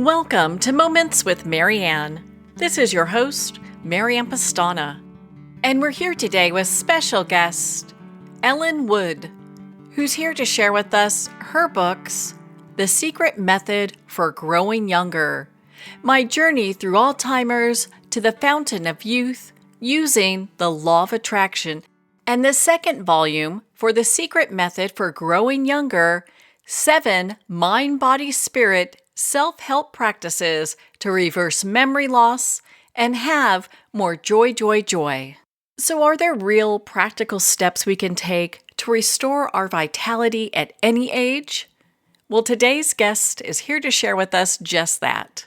Welcome to Moments with Marianne. This is your host, Marianne Pastana. And we're here today with special guest, Ellen Wood, who's here to share with us her books, The Secret Method for Growing Younger, My Journey Through Alzheimer's to the Fountain of Youth Using the Law of Attraction, and the second volume for The Secret Method for Growing Younger, 7 Mind, Body, Spirit Self-Help Practices to Reverse Memory Loss and Have More Joy, Joy, Joy. So are there real practical steps we can take to restore our vitality at any age? Well, today's guest is here to share with us just that.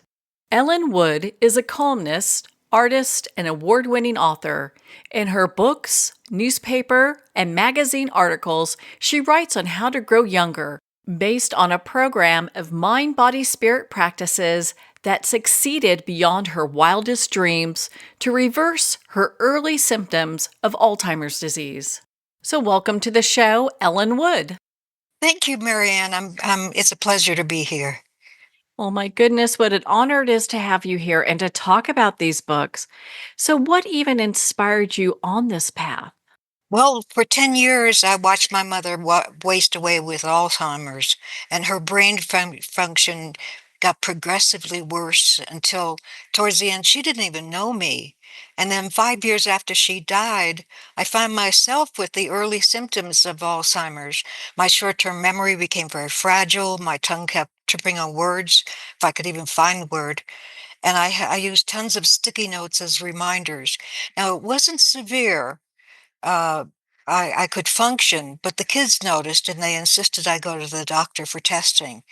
Ellen Wood is a columnist, artist, and award-winning author. In her books, newspaper, and magazine articles, she writes on how to grow younger, based on a program of mind-body-spirit practices that succeeded beyond her wildest dreams to reverse her early symptoms of Alzheimer's disease. So welcome to the show, Ellen Wood. Thank you, Marianne. It's a pleasure to be here. Oh my goodness, what an honor it is to have you here and to talk about these books. So what even inspired you on this path? Well, for 10 years, I watched my mother waste away with Alzheimer's, and her brain function got progressively worse until towards the end, she didn't even know me. And then 5 years after she died, I found myself with the early symptoms of Alzheimer's. My short-term memory became very fragile. My tongue kept tripping on words, if I could even find the word. And I used tons of sticky notes as reminders. Now, it wasn't severe. uh, I could function, but the kids noticed and they insisted I go to the doctor for testing.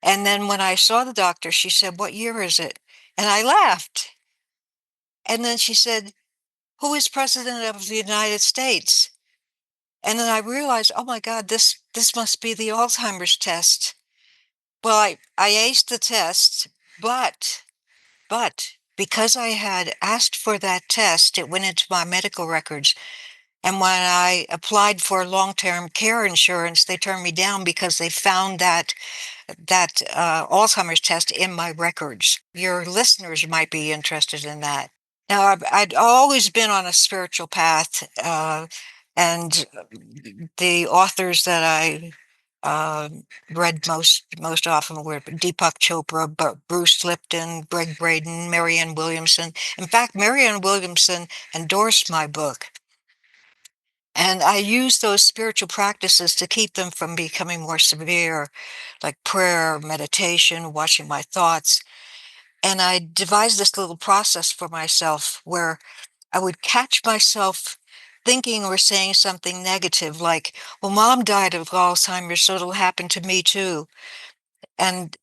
And then when I saw the doctor, she said, "What year is it?" And I laughed. And then she said, "Who is president of the United States?" And then I realized, oh my God, this must be the Alzheimer's test. Well, I aced the test, but because I had asked for that test, it went into my medical records. And when I applied for long-term care insurance, they turned me down because they found that Alzheimer's test in my records. Your listeners might be interested in that. Now, I'd always been on a spiritual path, and the authors that I uh, read most often were Deepak Chopra, Bruce Lipton, Greg Braden, Marianne Williamson. In fact, Marianne Williamson endorsed my book. And I use those spiritual practices to keep them from becoming more severe, like prayer, meditation, watching my thoughts. And I devised this little process for myself where I would catch myself thinking or saying something negative, like, well, mom died of Alzheimer's, so it'll happen to me too. And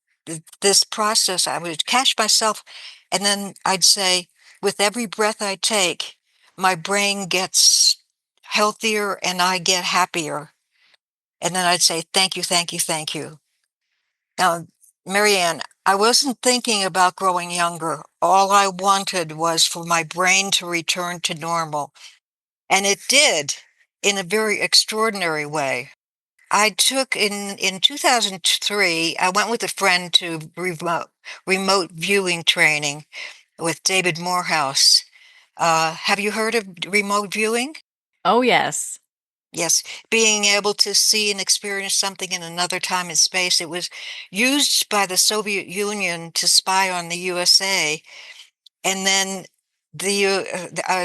this process, I would catch myself, and then I'd say, with every breath I take, my brain gets healthier and I get happier. And then I'd say, thank you, thank you, thank you. Now, Marianne, I wasn't thinking about growing younger. All I wanted was for my brain to return to normal. And it did in a very extraordinary way. I took in 2003, I went with a friend to remote viewing training with David Morehouse. Have you heard of remote viewing? Oh yes. Yes, being able to see and experience something in another time and space. It was used by the Soviet Union to spy on the USA, and then the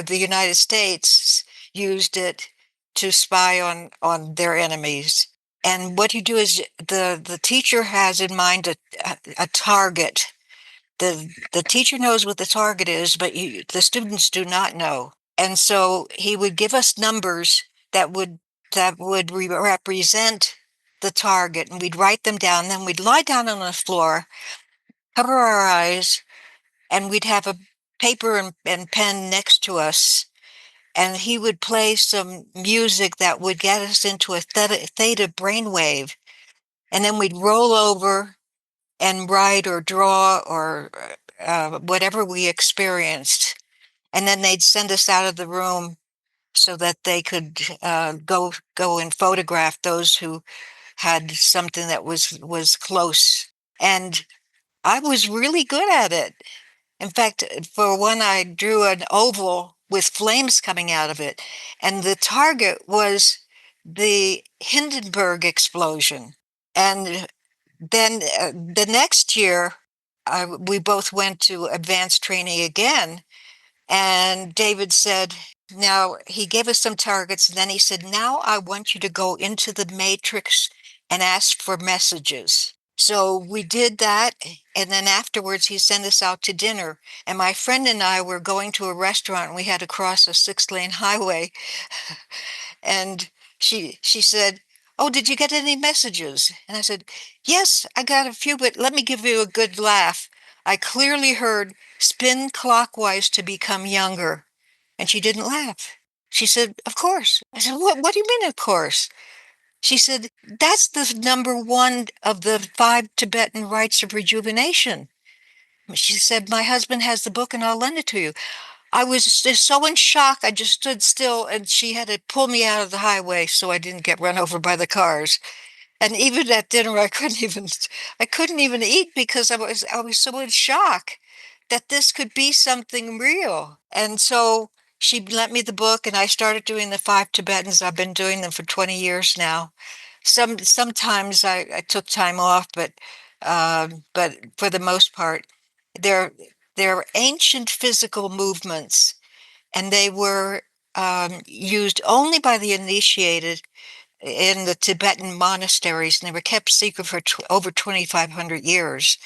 United States used it to spy on their enemies. And what you do is the teacher has in mind a target. The teacher knows what the target is, but the students do not know. And so he would give us numbers that would represent the target, and we'd write them down. Then we'd lie down on the floor, cover our eyes, and we'd have a paper and pen next to us. And he would play some music that would get us into a theta brainwave. And then we'd roll over and write or draw or whatever we experienced. And then they'd send us out of the room so that they could go and photograph those who had something that was close. And I was really good at it. In fact, for one, I drew an oval with flames coming out of it, and the target was the Hindenburg explosion. And then the next year, we both went to advanced training again. And David said, now he gave us some targets. And then he said, now I want you to go into the matrix and ask for messages. So we did that. And then afterwards, he sent us out to dinner. And my friend and I were going to a restaurant, and we had to cross a 6-lane highway. And she said, "Oh, did you get any messages?" And I said, "Yes, I got a few, but let me give you a good laugh. I clearly heard spin clockwise to become younger." And she didn't laugh. She said, "Of course." I said, What do you mean, of course?" She said, "That's the number one of the 5 Tibetan rites of rejuvenation." She said, "My husband has the book and I'll lend it to you." I was just so in shock. I just stood still, and she had to pull me out of the highway so I didn't get run over by the cars. And even at dinner, I couldn't even eat because I was so in shock that this could be something real. And so she lent me the book, and I started doing the 5 Tibetans. I've been doing them for 20 years now. Sometimes I took time off, but for the most part, they're they're ancient physical movements, and they were used only by the initiated in the Tibetan monasteries, and they were kept secret for over 2,500 years.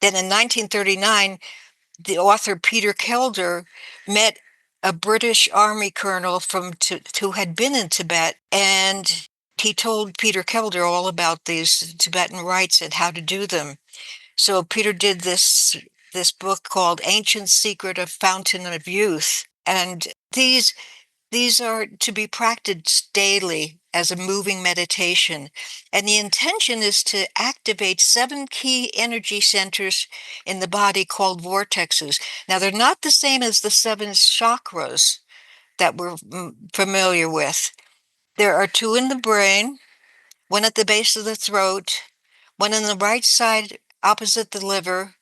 Then in 1939, the author Peter Kelder met a British army colonel who had been in Tibet, and he told Peter Kelder all about these Tibetan rites and how to do them. So Peter did this book called Ancient Secret of Fountain of Youth, and these are to be practiced daily as a moving meditation. And the intention is to activate 7 key energy centers in the body called vortexes. Now, they're not the same as the 7 chakras that we're familiar with. There are 2 in the brain, one at the base of the throat, one on the right side opposite the liver,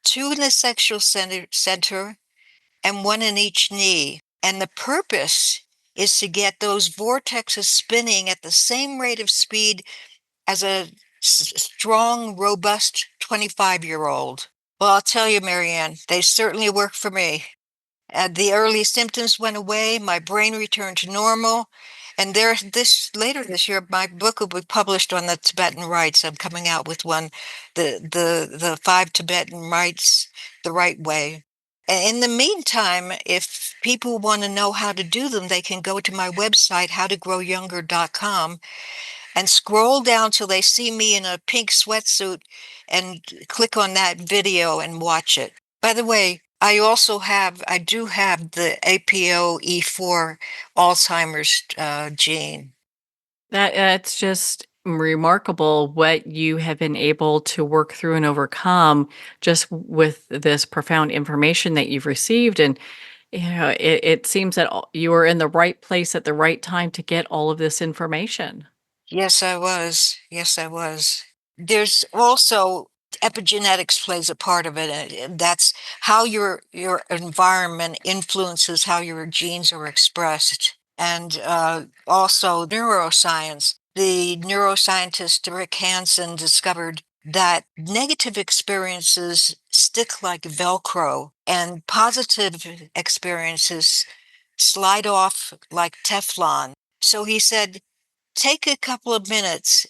2 in the sexual center, and 1 in each knee. And the purpose is to get those vortexes spinning at the same rate of speed as a strong, robust 25-year-old. Well, I'll tell you, Marianne, they certainly work for me. The early symptoms went away, my brain returned to normal, and later this year, my book will be published on the Tibetan rites. I'm coming out with one, the 5 Tibetan rites the right way. In the meantime, if people want to know how to do them, they can go to my website, howtogrowYounger.com, and scroll down till they see me in a pink sweatsuit and click on that video and watch it. By the way, I do have the APOE4 Alzheimer's gene. That's just remarkable what you have been able to work through and overcome just with this profound information that you've received. And it seems that you were in the right place at the right time to get all of this information. Yes, I was. Yes, I was. There's also epigenetics plays a part of it, and that's how your environment influences how your genes are expressed. And also neuroscience. The neuroscientist Rick Hansen discovered that negative experiences stick like Velcro, and positive experiences slide off like Teflon. So he said, take a couple of minutes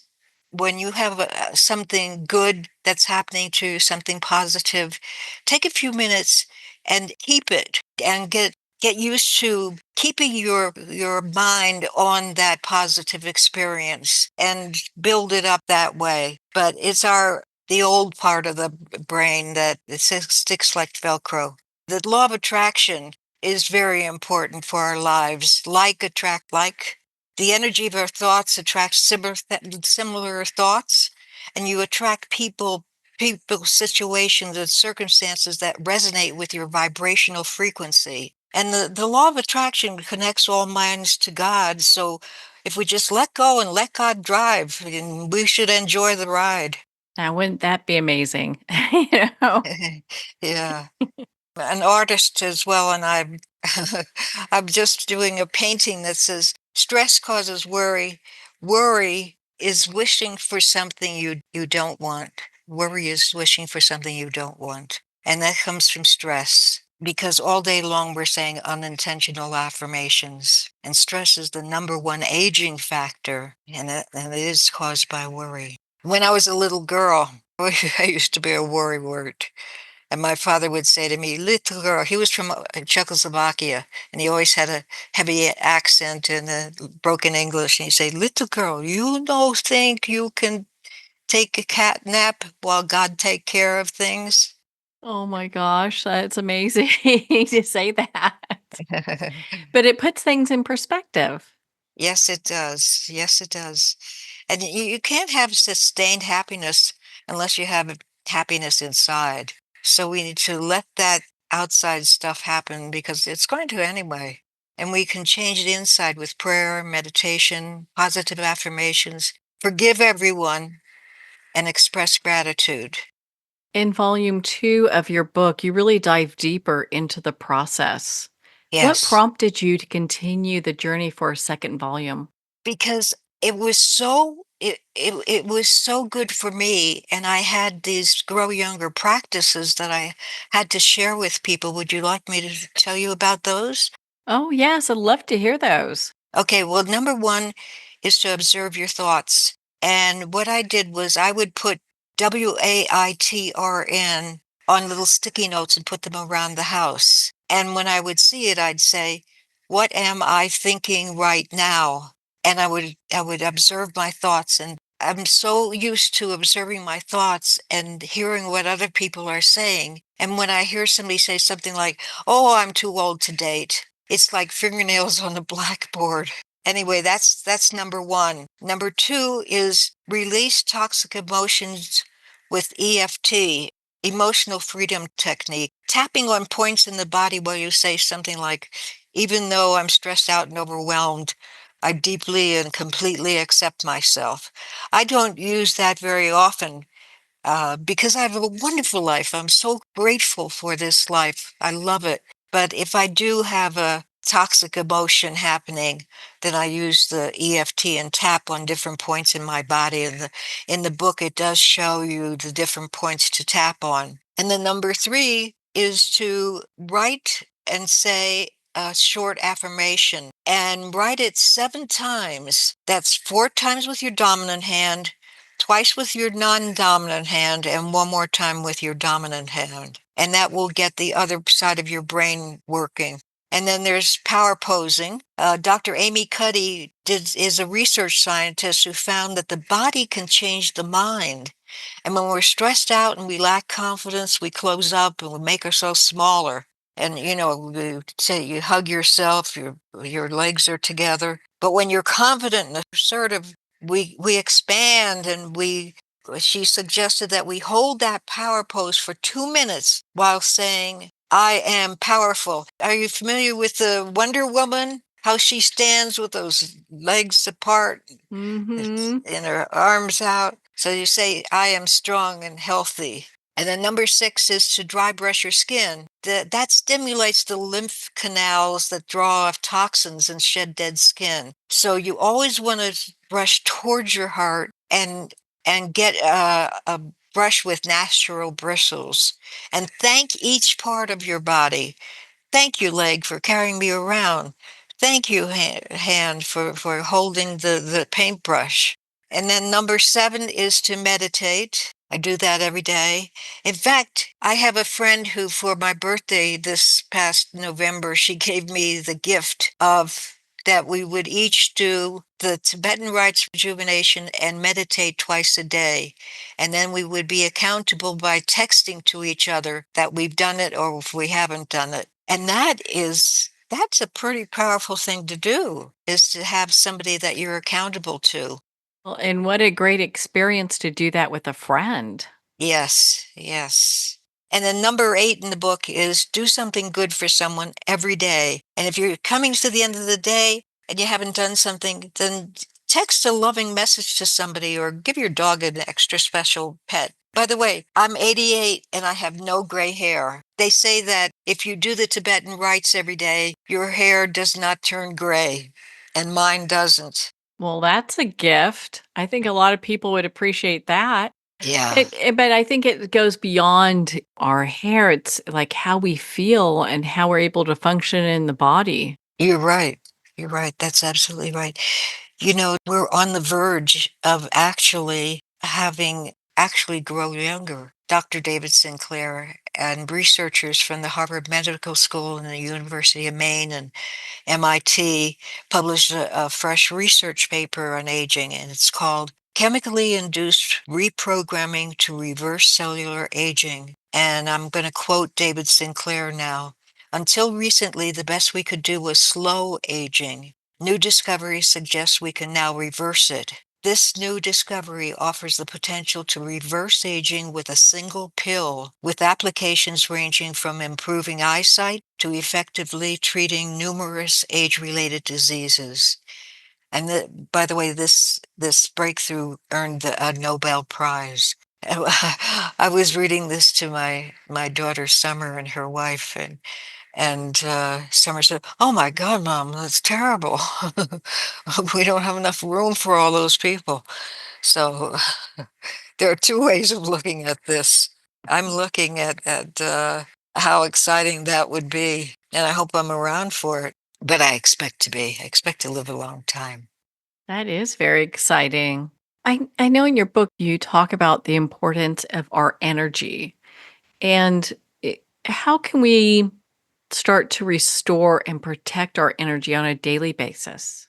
when you have something good that's happening to you, something positive. Take a few minutes and keep it, and get used to keeping your mind on that positive experience and build it up that way. But it's the old part of the brain that sticks like Velcro. The law of attraction is very important for our lives. Like attract like. The energy of our thoughts attracts similar thoughts, and you attract people, situations, and circumstances that resonate with your vibrational frequency. And the law of attraction connects all minds to God. So if we just let go and let God drive, we should enjoy the ride. Now, wouldn't that be amazing? You know? Yeah. An artist as well, and I'm I'm just doing a painting that says stress causes worry. Worry is wishing for something you don't want. Worry is wishing for something you don't want. And that comes from stress because all day long we're saying unintentional affirmations. And stress is the number one aging factor, and it is caused by worry. When I was a little girl, I used to be a worry wart. And my father would say to me, little girl, he was from Czechoslovakia, and he always had a heavy accent and a broken English. And he'd say, little girl, you don't think you can take a cat nap while God take care of things? Oh my gosh, that's amazing to say that. But it puts things in perspective. Yes, it does. Yes, it does. And you can't have sustained happiness unless you have happiness inside. So we need to let that outside stuff happen because it's going to anyway. And we can change it inside with prayer, meditation, positive affirmations, forgive everyone, and express gratitude. In volume 2 of your book, you really dive deeper into the process. What Yes. prompted you to continue the journey for a second volume? Because it was so good for me, and I had these grow younger practices that I had to share with people. Would you like me to tell you about those? Oh, yes, I'd love to hear those. Okay, well, number one is to observe your thoughts. And what I did was I would put WAITRN on little sticky notes and put them around the house. And when I would see it, I'd say, what am I thinking right now? And I would observe my thoughts. And I'm so used to observing my thoughts and hearing what other people are saying. And when I hear somebody say something like, oh, I'm too old to date, it's like fingernails on a blackboard. Anyway, that's number one. Number two is release toxic emotions with EFT, emotional freedom technique, tapping on points in the body where you say something like, even though I'm stressed out and overwhelmed, I deeply and completely accept myself. I don't use that very often because I have a wonderful life. I'm so grateful for this life. I love it. But if I do have a toxic emotion happening, then I use the EFT and tap on different points in my body. And in the book, it does show you the different points to tap on. And then number three is to write and say a short affirmation and write it 7 times. That's 4 times with your dominant hand, twice with your non-dominant hand, and one more time with your dominant hand. And that will get the other side of your brain working. And then there's power posing. Dr. Amy Cuddy is a research scientist who found that the body can change the mind. And when we're stressed out and we lack confidence, we close up and we make ourselves smaller. And you say you hug yourself, your legs are together. But when you're confident and assertive, we expand, and she suggested that we hold that power pose for 2 minutes while saying, I am powerful. Are you familiar with the Wonder Woman? How she stands with those legs apart Mhm. and her arms out. So you say, I am strong and healthy. And then number 6 is to dry brush your skin. That stimulates the lymph canals that draw off toxins and shed dead skin. So you always want to brush towards your heart and get a brush with natural bristles. And thank each part of your body. Thank you, leg, for carrying me around. Thank you, hand, for holding the paintbrush. And then number 7 is to meditate. I do that every day. In fact, I have a friend who, for my birthday this past November, she gave me the gift of that we would each do the Tibetan rites rejuvenation and meditate twice a day. And then we would be accountable by texting to each other that we've done it or if we haven't done it. And that's a pretty powerful thing to do, is to have somebody that you're accountable to. Well, and what a great experience to do that with a friend. Yes, yes. And then number 8 in the book is do something good for someone every day. And if you're coming to the end of the day and you haven't done something, then Text a loving message to somebody or give your dog an extra special pet. By the way, I'm 88 and I have no gray hair. They say that if you do the Tibetan rites every day, your hair does not turn gray, and mine doesn't. Well, that's a gift. I think a lot of people would appreciate that. Yeah, But I think it goes beyond our hair. It's like how we feel and how we're able to function in the body. you're right. You're right. That's absolutely right. We're on the verge of actually grow younger. Dr. David Sinclair and researchers from the Harvard Medical School and the University of Maine and MIT published a fresh research paper on aging, and it's called Chemically Induced Reprogramming to Reverse Cellular Aging. And I'm going to quote David Sinclair now. Until recently, the best we could do was slow aging. New discovery suggests we can now reverse it. This new discovery offers the potential to reverse aging with a single pill, with applications ranging from improving eyesight to effectively treating numerous age-related diseases. And by the way, this breakthrough earned a Nobel Prize. I was reading this to my daughter Summer and her wife, and Summer said, "Oh my God, Mom, that's terrible. We don't have enough room for all those people." So there are two ways of looking at this. I'm looking at how exciting that would be, and I hope I'm around for it. But I expect to be. I expect to live a long time. That is very exciting. I know in your book you talk about the importance of our energy and how can we start to restore and protect our energy on a daily basis?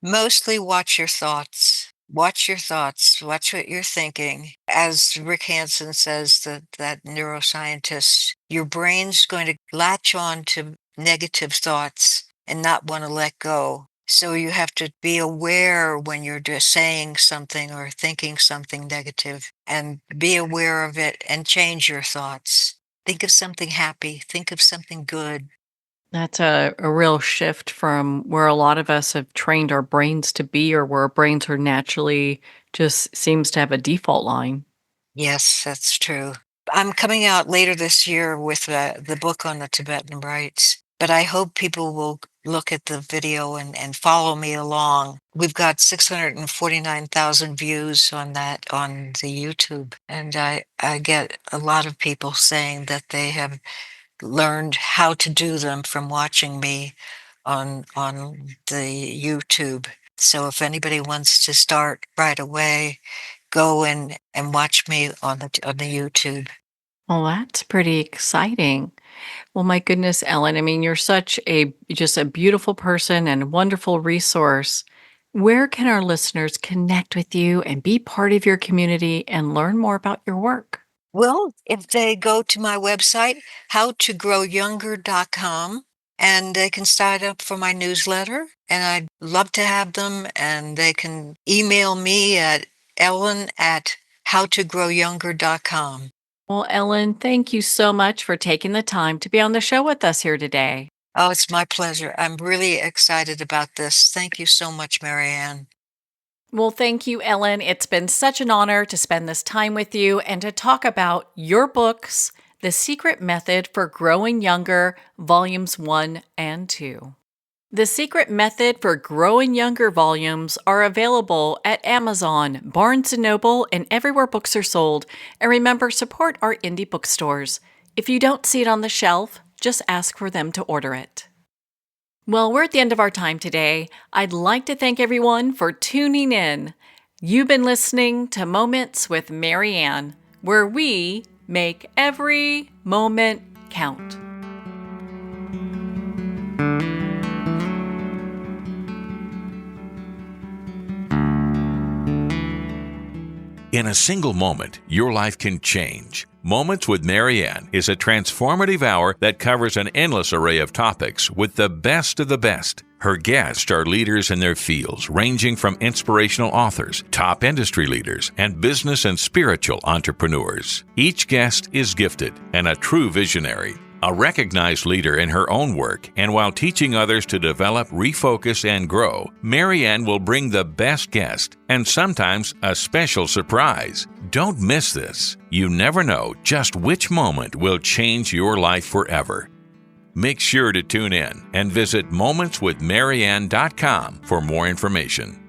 Mostly watch your thoughts. Watch your thoughts. Watch what you're thinking. As Rick Hansen says, that neuroscientist, your brain's going to latch on to negative thoughts and not want to let go. So you have to be aware when you're just saying something or thinking something negative, and be aware of it and change your thoughts. Think of something happy. Think of something good. That's a real shift from where a lot of us have trained our brains to be or where our brains are naturally just seems to have a default line. Yes, that's true. I'm coming out later this year with the book on the Tibetan rites, but I hope people will look at the video and follow me along. We've got 649,000 views on that on the YouTube, and I get a lot of people saying that they have learned how to do them from watching me on the YouTube. So if anybody wants to start right away, go and watch me on the YouTube. Well, that's pretty exciting. Well, my goodness, Ellen, I mean, you're such a just a beautiful person and a wonderful resource. Where can our listeners connect with you and be part of your community and learn more about your work? Well, if they go to my website, howtogrowYounger.com, and they can sign up for my newsletter, and I'd love to have them, and they can email me at ellen@howtogrowYounger.com. Well, Ellen, thank you so much for taking the time to be on the show with us here today. Oh, it's my pleasure. I'm really excited about this. Thank you so much, Marianne. Well, thank you, Ellen. It's been such an honor to spend this time with you and to talk about your books, The Secret Method for Growing Younger, Volumes 1 and 2. The Secret Method for Growing Younger volumes are available at Amazon, Barnes & Noble, and everywhere books are sold. And remember, support our indie bookstores. If you don't see it on the shelf, just ask for them to order it. Well, we're at the end of our time today. I'd like to thank everyone for tuning in. You've been listening to Moments with Marianne, where we make every moment count. In a single moment, your life can change. Moments with Marianne is a transformative hour that covers an endless array of topics with the best of the best. Her guests are leaders in their fields, ranging from inspirational authors, top industry leaders, and business and spiritual entrepreneurs. Each guest is gifted and a true visionary. A recognized leader in her own work, and while teaching others to develop, refocus, and grow, Marianne will bring the best guest and sometimes a special surprise. Don't miss this. You never know just which moment will change your life forever. Make sure to tune in and visit momentswithmarianne.com for more information.